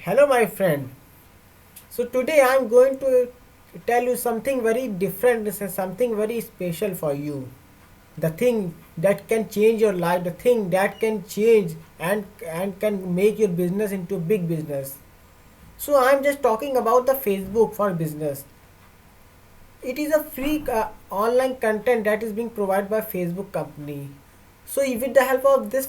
Hello, my friend. So, today I'm going to tell you something very different, this is something very special for you. The thing that can change your life, the thing that can change and can make your business into big business. So, I'm just talking about the Facebook for business. It is a free online content that is being provided by Facebook company. So with the help of this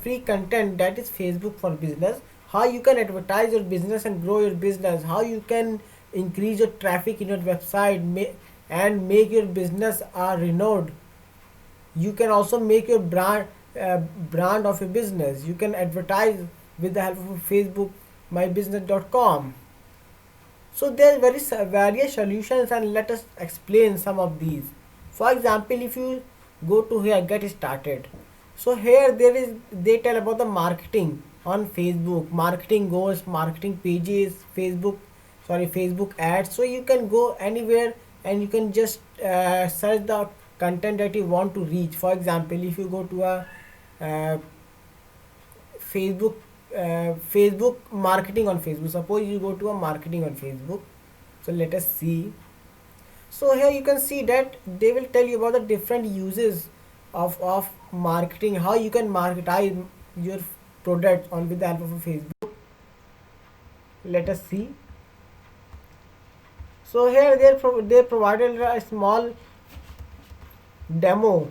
free content, that is Facebook for business, how you can advertise your business and grow your business, how you can increase your traffic in your website and make your business renowned. You can also make your uh, brand of your business. You can advertise with the help of Facebook mybusiness.com. So there are various solutions, and let us explain some of these. For example, if you go to here get started, so here they tell about the marketing on Facebook, marketing goals, marketing pages, Facebook ads. So you can go anywhere and you can just search the content that you want to reach. For example, if you go to a uh, Facebook Facebook marketing on Facebook. Suppose you go to a marketing on Facebook. So let us see. So here you can see that they will tell you about the different uses of marketing, how you can marketize your product on with the help of a Facebook. Let us see. So here they provided a small demo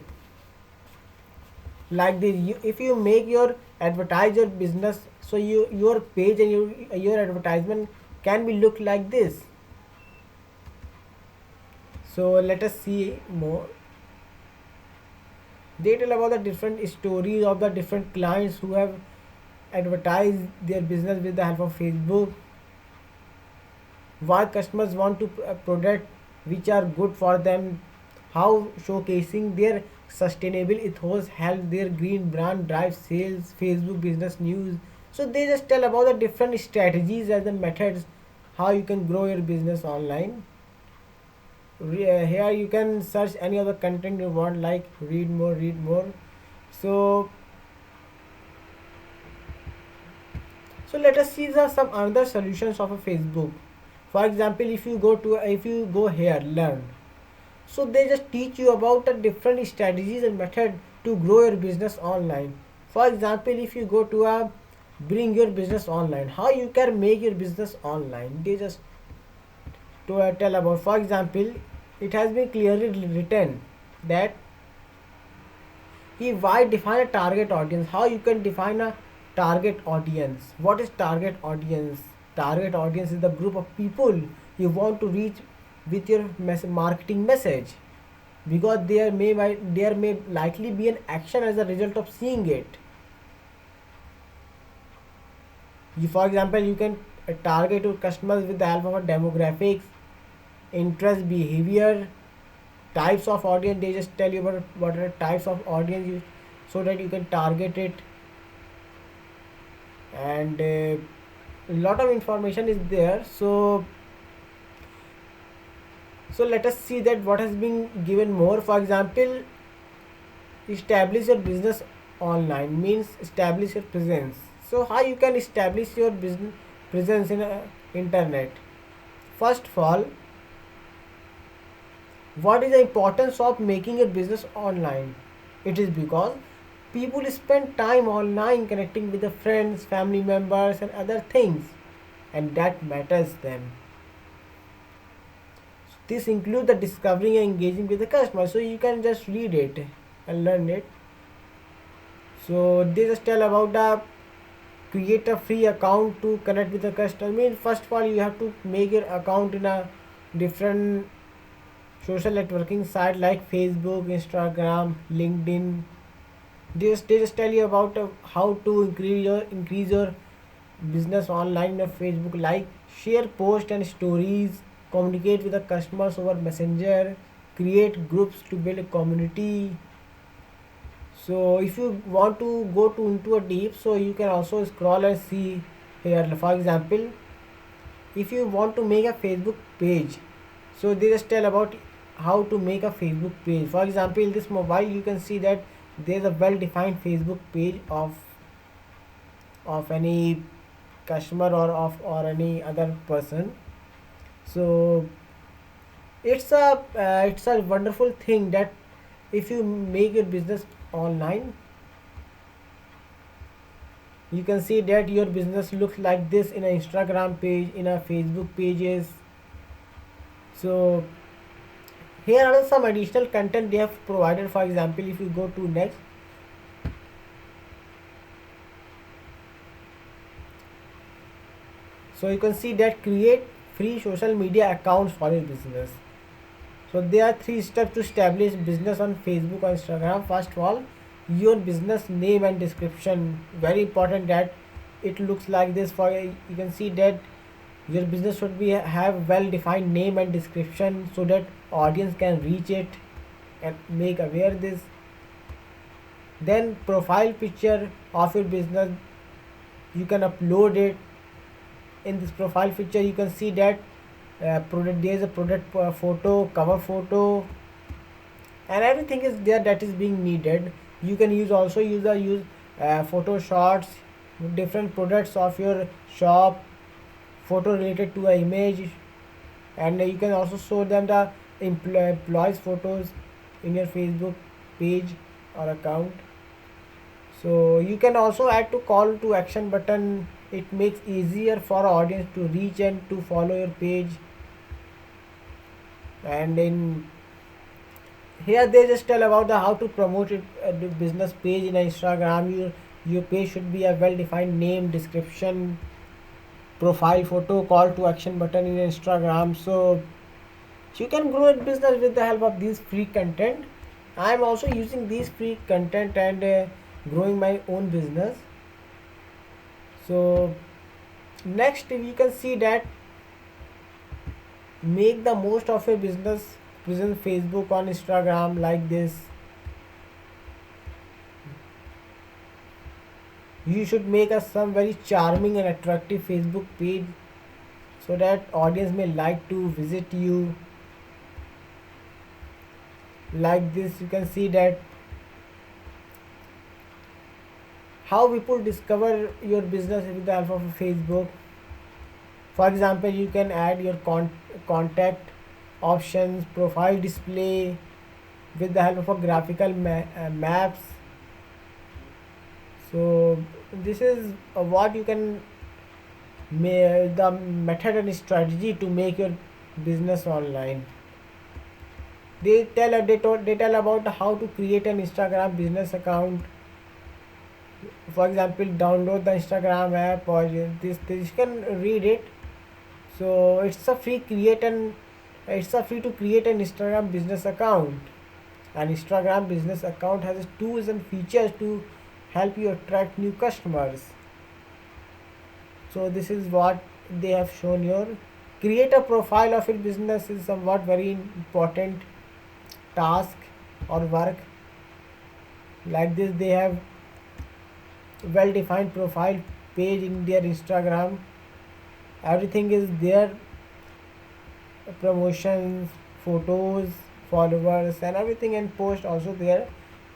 like this. If you make your advertise your business, so your page and your advertisement can be look like this. So let us see more. They tell about the different stories of the different clients who have advertised their business with the help of Facebook, why customers want to product which are good for them, how showcasing their sustainable ethos help their green brand drive sales, Facebook business news. So they just tell about the different strategies and the methods how you can grow your business online. Here you can search any other content you want, like read more. So so let us see some other solutions of a Facebook. For example, if you go here learn, so they just teach you about the different strategies and method to grow your business online. For example, if you go to a bring your business online, how you can make your business online, they just to tell about. For example, it has been clearly written that he why define a target audience, how you can define a target audience. What is target audience? Target audience is the group of people you want to reach with your marketing message, because there may likely be an action as a result of seeing it. For example, you can target your customers with the help of a demographics, interest, behavior, types of audience. They just tell you about what are the types of audience so that you can target it. And a lot of information is there. So let us see that what has been given more. For example, establish your business online means establish your presence. So how you can establish your business presence in internet? First of all, what is the importance of making your business online? It is because people spend time online connecting with their friends, family members, and other things, and that matters them. This includes the discovering and engaging with the customer. So you can just read it and learn it. So they just tell about the create a free account to connect with the customer. I mean, first of all, you have to make your account in a different social networking site like Facebook, Instagram, LinkedIn. They just tell you about how to increase your business online on Facebook, like share posts and stories, communicate with the customers over Messenger, create groups to build a community. So if you want to go to into a deep, so you can also scroll and see here. For example, if you want to make a Facebook page, so they just tell about how to make a Facebook page. For example, in this mobile you can see that there is a well defined Facebook page of any customer or any other person. So it's a wonderful thing that if you make your business online, you can see that your business looks like this in an Instagram page, in a Facebook pages. So here are some additional content they have provided. For example, if you go to next, so you can see that create free social media accounts for your business. So there are three steps to establish business on Facebook or Instagram. First of all, your business name and description. Very important that it looks like this. For you can see that your business should be have well defined name and description so that audience can reach it and make aware this. Then profile picture of your business, you can upload it. In this profile picture you can see that product, there is a product photo, cover photo, and everything is there that is being needed. You can use photo shots, different products of your shop, photo related to an image, and you can also show them the employees photos in your Facebook page or account. So you can also add to call to action button. It makes easier for audience to reach and to follow your page. And in here they just tell about the how to promote it, the business page in Instagram. Your page should be a well defined name, description, profile photo, call to action button in Instagram. So you can grow a business with the help of these free content. I am also using these free content and growing my own business. So next we can see that make the most of your business present Facebook on Instagram like this. You should make a some very charming and attractive Facebook page so that audience may like to visit you. Like this you can see that how people discover your business with the help of Facebook. For example, you can add your contact options, profile display with the help of a graphical maps. So this is what you can the method and strategy to make your business online. They tell about how to create an Instagram business account. For example, download the Instagram app or this you can read it. So it's a free to create an Instagram business account. An Instagram business account has tools and features to help you attract new customers. So this is what they have shown here. Create a profile of your business is somewhat very important task or work. Like this they have well defined profile page in their Instagram. Everything is there, promotions, photos, followers and everything, and post also there.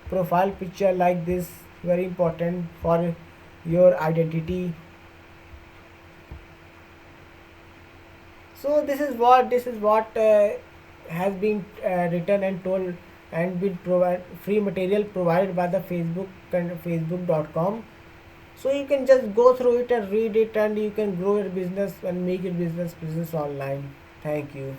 Profile picture like this very important for your identity. So this is what has been written and told and been provide free material provided by the Facebook and facebook.com. So you can just go through it and read it, and you can grow your business and make your business online. Thank you.